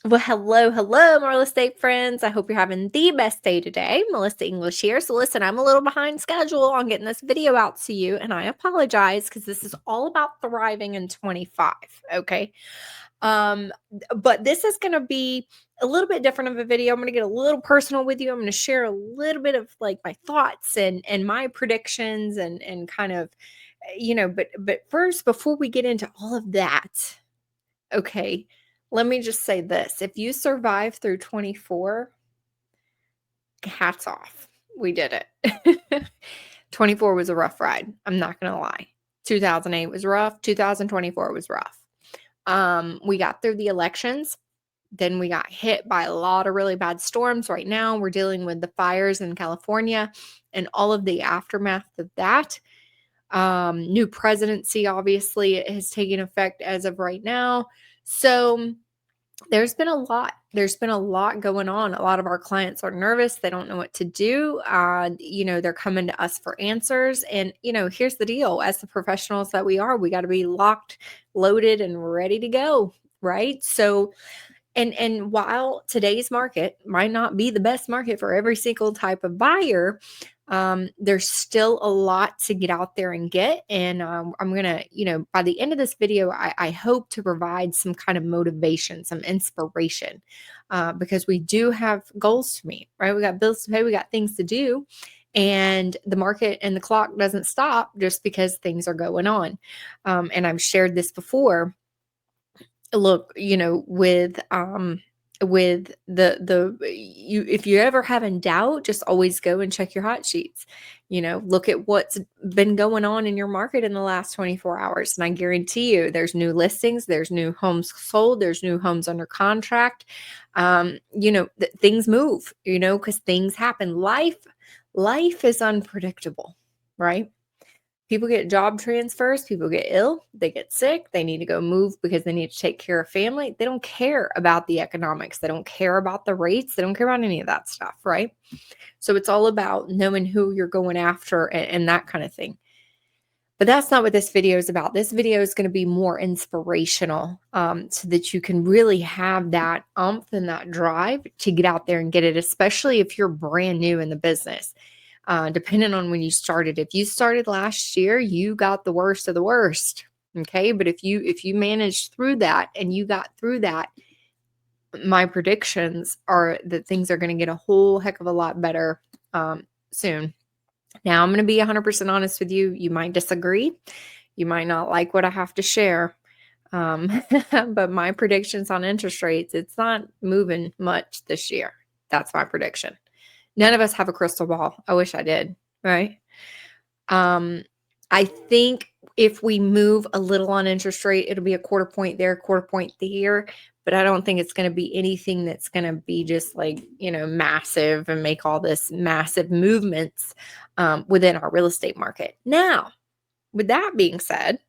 Well, hello, my real estate friends. I hope you're having the best day today. Melissa English here. So, listen, I'm a little behind schedule on getting this video out to you, and I apologize because this is all about thriving in 25. Okay. But this is going to be a little bit different of a video. I'm going to get a little personal with you. I'm going to share a little bit of like my thoughts and my predictions and kind of, but first, before we get into all of that, okay, let me just say this. If you survive through 24, hats off. We did it. 24 was a rough ride. I'm not going to lie. 2008 was rough. 2024 was rough. We got through the elections. Then we got hit by a lot of really bad storms. Right now, we're dealing with the fires in California and all of the aftermath of that. New presidency, obviously, has taken effect as of right now. So there's been a lot. There's been a lot going on. A lot of our clients are nervous. They don't know what to do. They're coming to us for answers. And, here's the deal. As the professionals that we are, we got to be locked, loaded, and ready to go. Right. So, and while today's market might not be the best market for every single type of buyer, there's still a lot to get out there and get. And I'm going to, by the end of this video, I hope to provide some kind of motivation, some inspiration, because we do have goals to meet, right? We got bills to pay, we got things to do. And the market and the clock doesn't stop just because things are going on. And I've shared this before. Look, with if you're ever having doubt, just always go and check your hot sheets. Look at what's been going on in your market in the last 24 hours. And I guarantee you there's new listings, there's new homes sold, there's new homes under contract. Things move, because things happen. Life is unpredictable, right? People get job transfers, people get ill, they get sick, they need to go move because they need to take care of family. They don't care about the economics. They don't care about the rates. They don't care about any of that stuff, right? So it's all about knowing who you're going after and that kind of thing. But that's not what this video is about. This video is going to be more inspirational, so that you can really have that umph and that drive to get out there and get it, especially if you're brand new in the business. Depending on when you started. If you started last year, you got the worst of the worst. Okay. But if you managed through that and you got through that, my predictions are that things are going to get a whole heck of a lot better soon. Now, I'm going to be 100% honest with you. You might disagree. You might not like what I have to share. But my predictions on interest rates, it's not moving much this year. That's my prediction. None of us have a crystal ball. I wish I did, right? I think if we move a little on interest rate, it'll be a quarter point there, quarter point here. But I don't think it's going to be anything that's going to be just like, massive and make all this massive movements within our real estate market. Now, with that being said,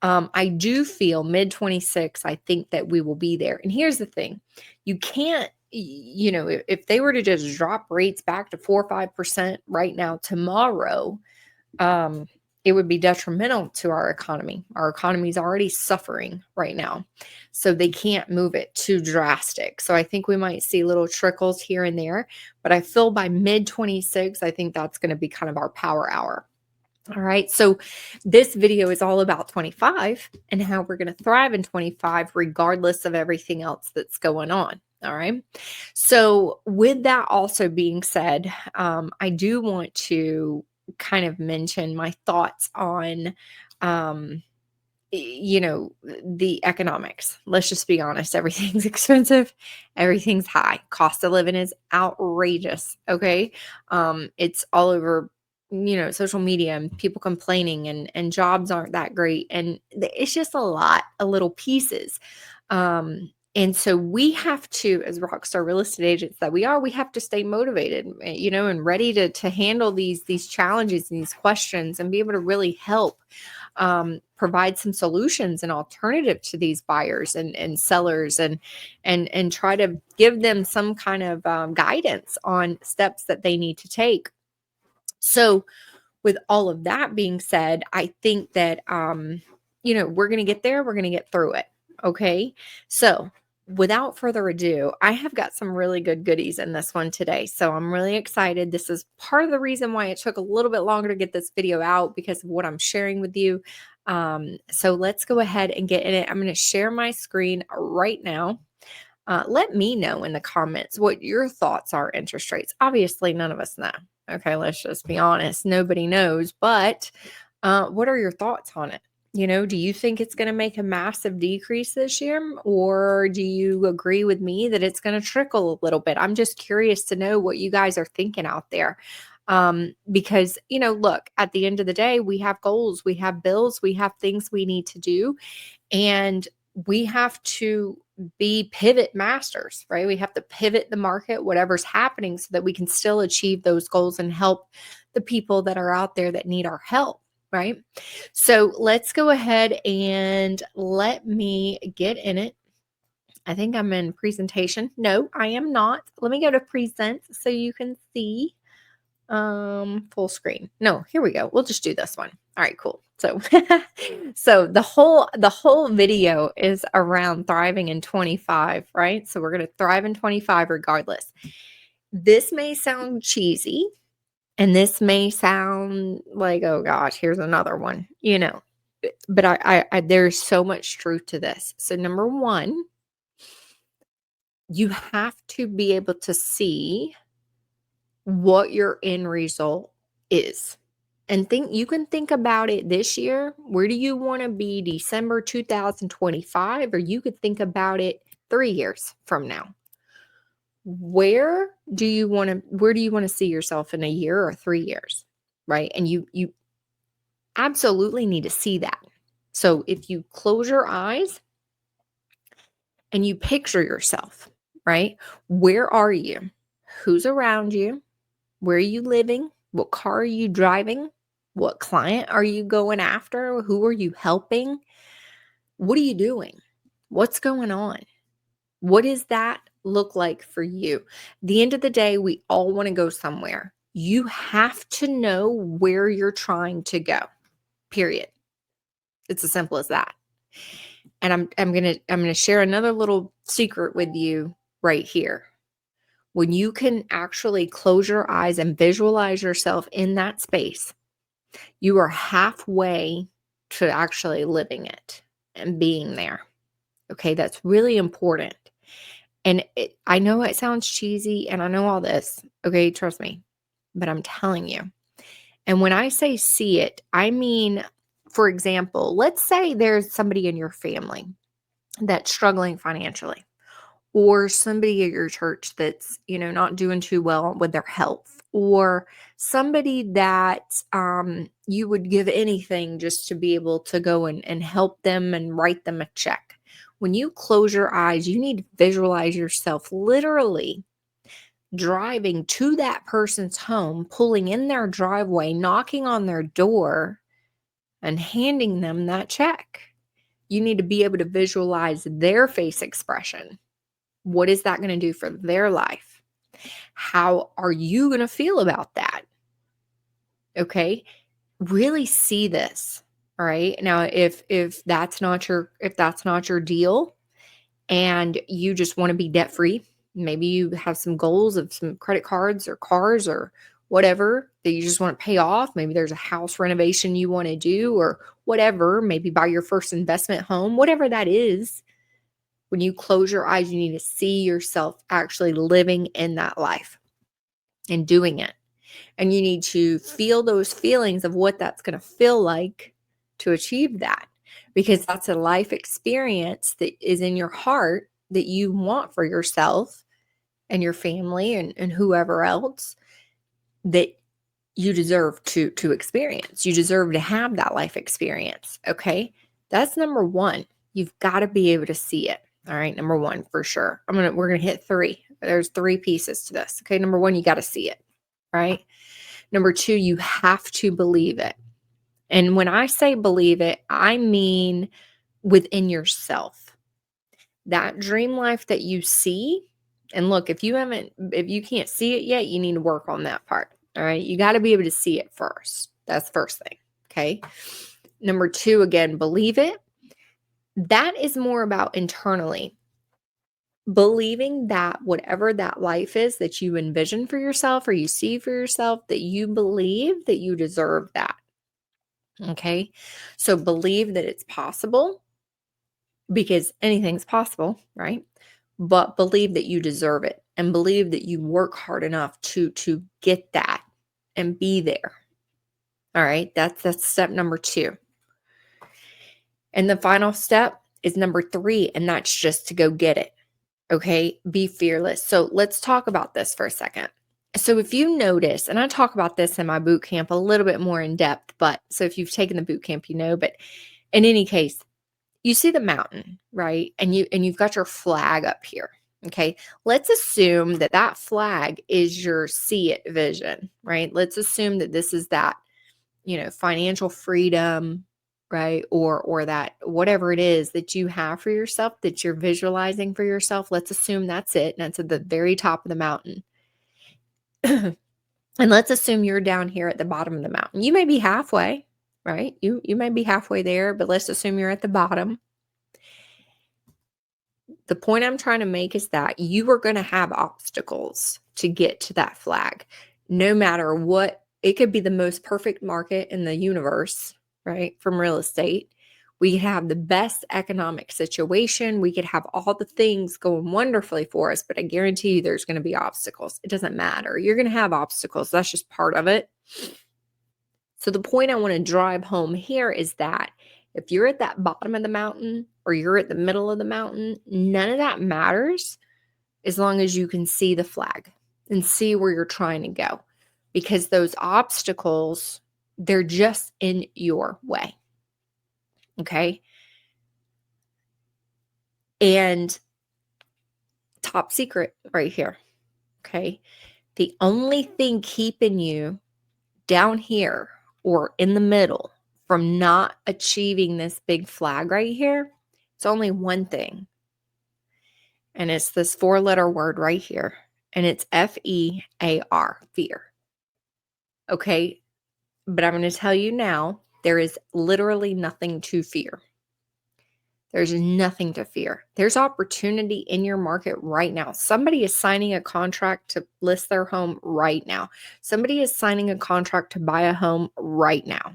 I do feel mid-26, I think that we will be there. And here's the thing. You can't, if they were to just drop rates back to 4 or 5% right now, tomorrow, it would be detrimental to our economy. Our economy is already suffering right now. So they can't move it too drastic. So I think we might see little trickles here and there. But I feel by mid-26, I think that's going to be kind of our power hour. All right. So this video is all about 25 and how we're going to thrive in 25, regardless of everything else that's going on. All right. So with that also being said, I do want to kind of mention my thoughts on, the economics. Let's just be honest. Everything's expensive. Everything's high. Cost of living is outrageous. Okay. It's all over, social media and people complaining and jobs aren't that great. And it's just a lot of little pieces. And so we have to, as rockstar real estate agents that we are, we have to stay motivated, and ready to handle these challenges and these questions and be able to really help provide some solutions and alternative to these buyers and sellers and try to give them some kind of guidance on steps that they need to take. So with all of that being said, I think that, we're going to get there. We're going to get through it. Okay. So without further ado, I have got some really good goodies in this one today. So I'm really excited. This is part of the reason why it took a little bit longer to get this video out because of what I'm sharing with you. So let's go ahead and get in it. I'm going to share my screen right now. Let me know in the comments what your thoughts are interest rates. Obviously, none of us know. Okay, let's just be honest. Nobody knows. But what are your thoughts on it? Do you think it's going to make a massive decrease this year? Or do you agree with me that it's going to trickle a little bit? I'm just curious to know what you guys are thinking out there. Because, look, at the end of the day, we have goals, we have bills, we have things we need to do. And we have to be pivot masters, right? We have to pivot the market, whatever's happening, so that we can still achieve those goals and help the people that are out there that need our help, right? So let's go ahead and let me get in it. I think I'm in presentation. No, I am not. Let me go to present so you can see full screen. No, here we go. We'll just do this one. All right, cool. So so the whole video is around thriving in 25, right? So we're going to thrive in 25 regardless. This may sound cheesy and this may sound like, oh gosh, here's another one, but I there's so much truth to this. So number one, you have to be able to see what your end result is. And you can think about it this year. Where do you want to be December 2025? Or you could think about it 3 years from now. Where do you want to see yourself in a year or 3 years? Right? And you absolutely need to see that. So if you close your eyes and you picture yourself, right? Where are you? Who's around you? Where are you living? What car are you driving? What client are you going after? Who are you helping? What are you doing? What's going on? What does that look like for you? At the end of the day, we all want to go somewhere. You have to know where you're trying to go. Period. It's as simple as that. And I'm gonna share another little secret with you right here. When you can actually close your eyes and visualize yourself in that space, you are halfway to actually living it and being there. Okay, that's really important. And I know it sounds cheesy and I know all this. Okay, trust me, but I'm telling you. And when I say see it, I mean, for example, let's say there's somebody in your family that's struggling financially, or somebody at your church that's, not doing too well with their health, or somebody that you would give anything just to be able to go and help them and write them a check. When you close your eyes, you need to visualize yourself literally driving to that person's home, pulling in their driveway, knocking on their door, and handing them that check. You need to be able to visualize their face expression. What is that going to do for their life? How are you going to feel about that? Okay? Really see this. All right? Now, if that's not your deal and you just want to be debt free, maybe you have some goals of some credit cards or cars or whatever that you just want to pay off. Maybe there's a house renovation you want to do or whatever, maybe buy your first investment home, whatever that is. When you close your eyes, you need to see yourself actually living in that life and doing it. And you need to feel those feelings of what that's going to feel like to achieve that, because that's a life experience that is in your heart that you want for yourself and your family and whoever else, that you deserve to experience. You deserve to have that life experience. Okay. That's number one. You've got to be able to see it. All right. Number one, for sure. We're going to hit 3. There's 3 pieces to this. Okay. Number one, you got to see it. Right. Number 2, you have to believe it. And when I say believe it, I mean within yourself. That dream life that you see. And look, if you can't see it yet, you need to work on that part. All right. You got to be able to see it first. That's the first thing. Okay. Number 2, again, believe it. That is more about internally. believing that whatever that life is that you envision for yourself or you see for yourself, that you believe that you deserve that. Okay. So believe that it's possible, because anything's possible, right? But believe that you deserve it, and believe that you work hard enough to get that and be there. All right? That's step number 2. And the final step is number 3, and that's just to go get it. Okay? Be fearless. So let's talk about this for a second. So if you notice, and I talk about this in my boot camp a little bit more in depth, but so if you've taken the boot camp, but in any case, you see the mountain, right? And you've got your flag up here. Okay. Let's assume that that flag is your see it vision, right? Let's assume that this is that, financial freedom, right? Or that whatever it is that you have for yourself, that you're visualizing for yourself. Let's assume that's it. And it's at the very top of the mountain. And let's assume you're down here at the bottom of the mountain. You may be halfway, right? You may be halfway there, but let's assume you're at the bottom. The point I'm trying to make is that you are going to have obstacles to get to that flag, no matter what. It could be the most perfect market in the universe, right? From real estate. We could have the best economic situation. We could have all the things going wonderfully for us, but I guarantee you there's going to be obstacles. It doesn't matter. You're going to have obstacles. That's just part of it. So the point I want to drive home here is that if you're at that bottom of the mountain or you're at the middle of the mountain, none of that matters as long as you can see the flag and see where you're trying to go. Because those obstacles, they're just in your way. Okay? And top secret right here. Okay? The only thing keeping you down here or in the middle from not achieving this big flag right here, it's only one thing. And it's this 4-letter word right here. And it's FEAR, fear. Okay. But I'm going to tell you now, there is literally nothing to fear. There's nothing to fear. There's opportunity in your market right now. Somebody is signing a contract to list their home right now. Somebody is signing a contract to buy a home right now.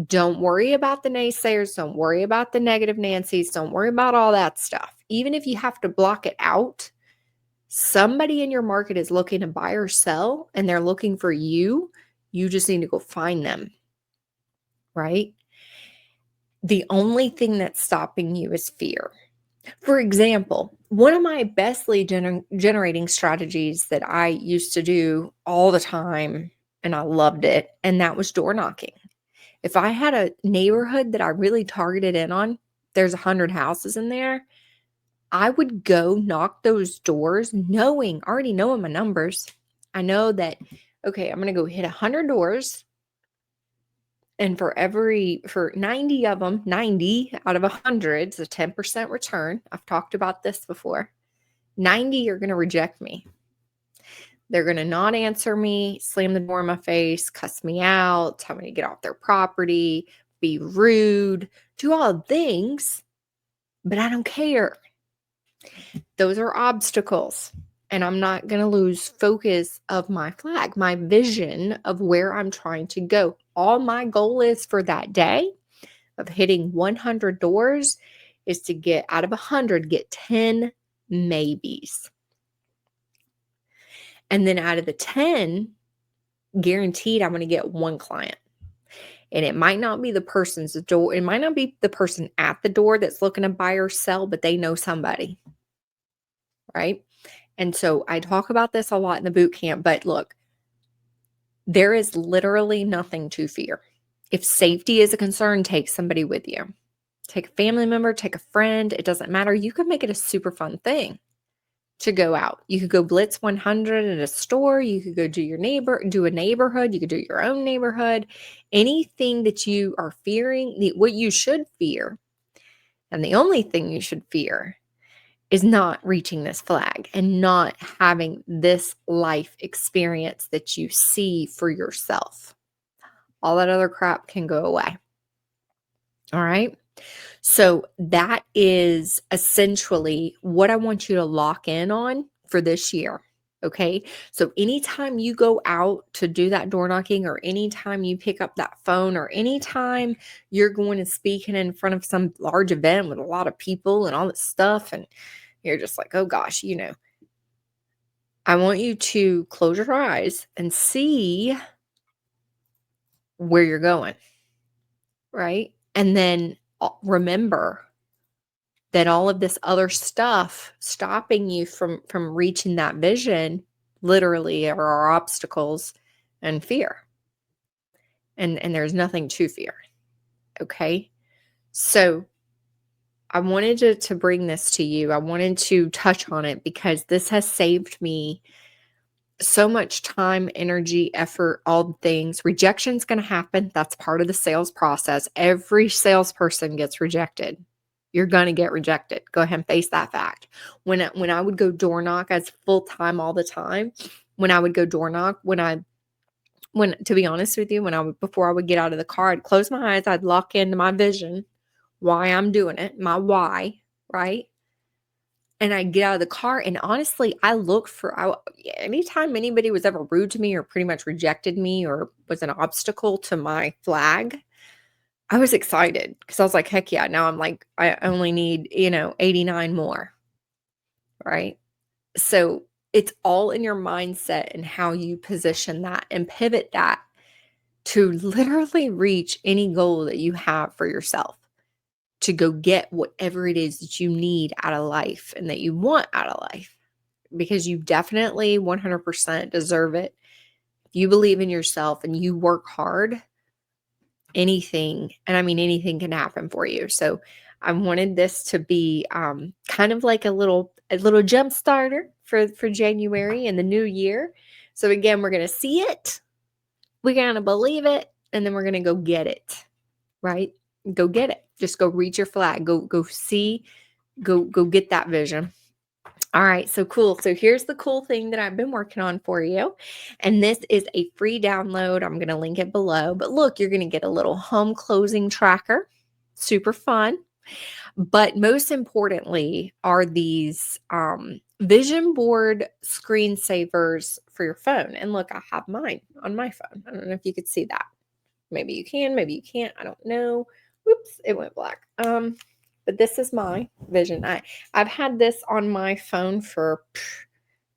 Don't worry about the naysayers. Don't worry about the negative Nancy's. Don't worry about all that stuff. Even if you have to block it out, somebody in your market is looking to buy or sell, and they're looking for you. You just need to go find them, right? The only thing that's stopping you is fear. For example, one of my best lead generating strategies that I used to do all the time, and I loved it, and that was door knocking. If I had a neighborhood that I really targeted in on, there's 100 houses in there, I would go knock those doors already knowing my numbers. I know that, okay, I'm going to go hit 100 doors. And for 90 of them, 90 out of 100, it's a 10% return. I've talked about this before. 90 are going to reject me. They're going to not answer me, slam the door in my face, cuss me out, tell me to get off their property, be rude, do all the things, but I don't care. Those are obstacles. And I'm not going to lose focus of my flag, my vision of where I'm trying to go. All my goal is for that day of hitting 100 doors is to get out of 100, get 10 maybes. And then out of the 10, guaranteed I'm going to get one client. And it might not be the person's door. It might not be the person at the door that's looking to buy or sell, but they know somebody, right? And so I talk about this a lot in the boot camp, but look, there is literally nothing to fear. If safety is a concern, take somebody with you. Take a family member, take a friend. It doesn't matter. You can make it a super fun thing to go out. You could go blitz 100 at a store. You could go do a neighborhood. You could do your own neighborhood. Anything that you are fearing, what you should fear, and the only thing you should fear is not reaching this flag and not having this life experience that you see for yourself. All that other crap can go away. All right. So that is essentially what I want you to lock in on for this year. Okay. So anytime you go out to do that door knocking, or anytime you pick up that phone, or anytime you're going and speaking in front of some large event with a lot of people and all this stuff, and you're just like, oh gosh, I want you to close your eyes and see where you're going, right? And then remember that all of this other stuff stopping you from reaching that vision literally are obstacles and fear. And there's nothing to fear. Okay? So I wanted to bring this to you. I wanted to touch on it because this has saved me so much time, energy, effort, all the things. Rejection's going to happen. That's part of the sales process. Every salesperson gets rejected. You're going to get rejected. Go ahead and face that fact. When I would go door knock as full time all the time, when I would go door knock, when to be honest with you, before I would get out of the car, I'd close my eyes, I'd lock into my vision, why I'm doing it, my why, right? And I get out of the car, and honestly, anytime anybody was ever rude to me or pretty much rejected me or was an obstacle to my flag, I was excited because I was like, heck yeah, now I'm like, I only need, 89 more, right? So it's all in your mindset and how you position that and pivot that to literally reach any goal that you have for yourself, to go get whatever it is that you need out of life and that you want out of life, because you definitely 100% deserve it. If you believe in yourself and you work hard, anything, and I mean anything, can happen for you. So I wanted this to be kind of like a little jump starter for January and the new year. So again, we're going to see it, we're going to believe it, and then we're going to go get it, right? Go get it. Just go reach your flag. Go see, go get that vision. All right, so cool. So here's the cool thing that I've been working on for you. And this is a free download. I'm going to link it below. But look, you're going to get a little home closing tracker. Super fun. But most importantly are these vision board screensavers for your phone. And look, I have mine on my phone. I don't know if you could see that. Maybe you can, maybe you can't. I don't know. Whoops, it went black. But this is my vision. I've had this on my phone for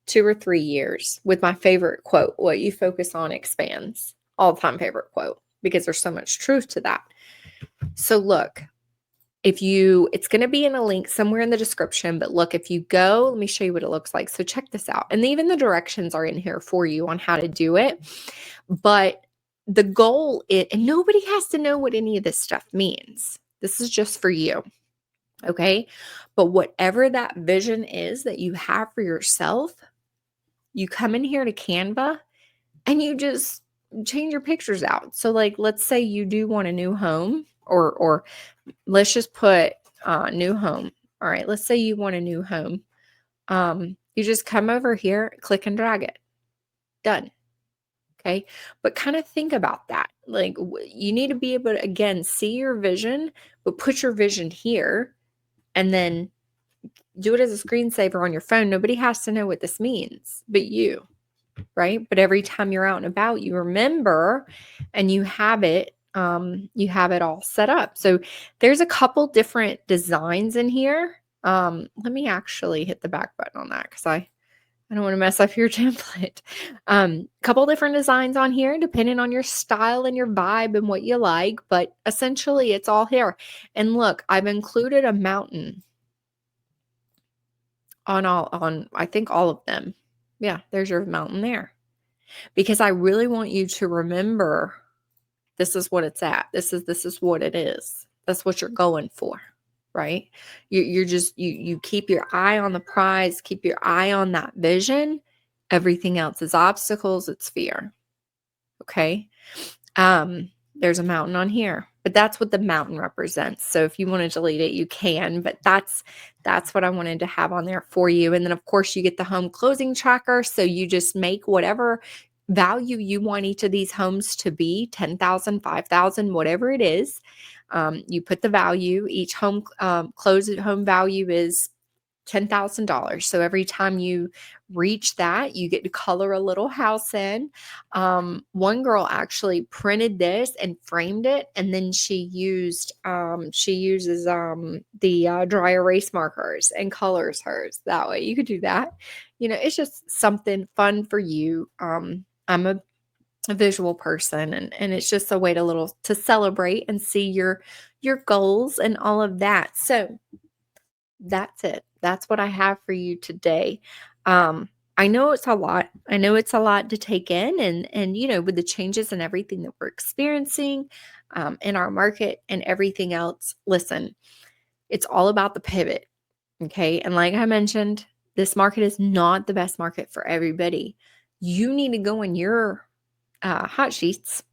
2 or 3 years with my favorite quote, what you focus on expands. All-time favorite quote, because there's so much truth to that. So look, it's going to be in a link somewhere in the description, but look, if you go, let me show you what it looks like. So check this out. And even the directions are in here for you on how to do it. But the goal is, and nobody has to know what any of this stuff means. This is just for you. Okay. But whatever that vision is that you have for yourself, you come in here to Canva and you just change your pictures out. So like, let's say you do want a new home, or let's just put new home. All right. Let's say you want a new home. You just come over here, click and drag it. Done. Okay. But kind of think about that. Like, you need to be able to, again, see your vision, but put your vision here and then do it as a screensaver on your phone. Nobody has to know what this means but you, right? But every time you're out and about, you remember and you have it all set up. So there's a couple different designs in here. Let me actually hit the back button on that because I don't want to mess up your template. Couple different designs on here, depending on your style and your vibe and what you like, but essentially it's all here. And look, I've included a mountain on I think all of them. Yeah, there's your mountain there. Because I really want you to remember this is what it's at. This is what it is. That's what you're going for. Right? You keep your eye on the prize, keep your eye on that vision. Everything else is obstacles, it's fear. Okay? There's a mountain on here, but that's what the mountain represents. So if you want to delete it, you can, but that's what I wanted to have on there for you. And then of course you get the home closing tracker. So you just make whatever value you want each of these homes to be, 10,000, 5,000, whatever it is. You put the value, each home closed home value is $10,000. So every time you reach that, you get to color a little house in. One girl actually printed this and framed it, and then she uses the dry erase markers and colors hers that way. You could do that. It's just something fun for you. I'm a visual person, and it's just a way to celebrate and see your goals and all of that. So that's it. That's what I have for you today. I know it's a lot. I know it's a lot to take in, and with the changes and everything that we're experiencing in our market and everything else. Listen, it's all about the pivot, okay? And like I mentioned, this market is not the best market for everybody. You need to go in your hot sheets,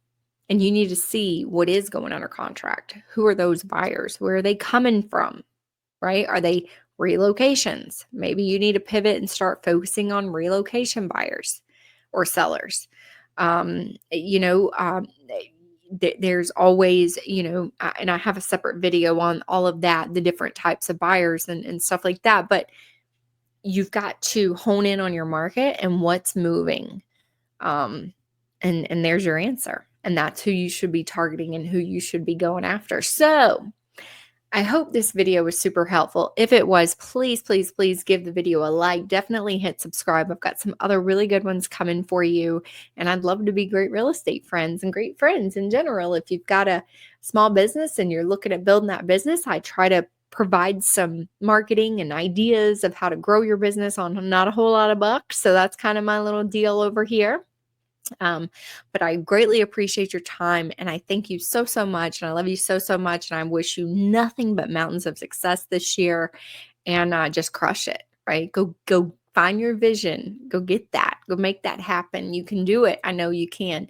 and you need to see what is going under contract. Who are those buyers? Where are they coming from? Right? Are they relocations? Maybe you need to pivot and start focusing on relocation buyers or sellers. There's always, and I have a separate video on all of that, the different types of buyers and stuff like that. But you've got to hone in on your market and what's moving. And there's your answer. And that's who you should be targeting and who you should be going after. So I hope this video was super helpful. If it was, please, please, please give the video a like. Definitely hit subscribe. I've got some other really good ones coming for you. And I'd love to be great real estate friends and great friends in general. If you've got a small business and you're looking at building that business, I try to provide some marketing and ideas of how to grow your business on not a whole lot of bucks. So that's kind of my little deal over here. But I greatly appreciate your time, and I thank you so, so much, and I love you so, so much, and I wish you nothing but mountains of success this year, and just crush it, right? Go find your vision. Go get that. Go make that happen. You can do it. I know you can.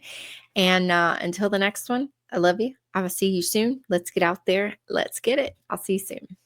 And until the next one, I love you. I will see you soon. Let's get out there. Let's get it. I'll see you soon.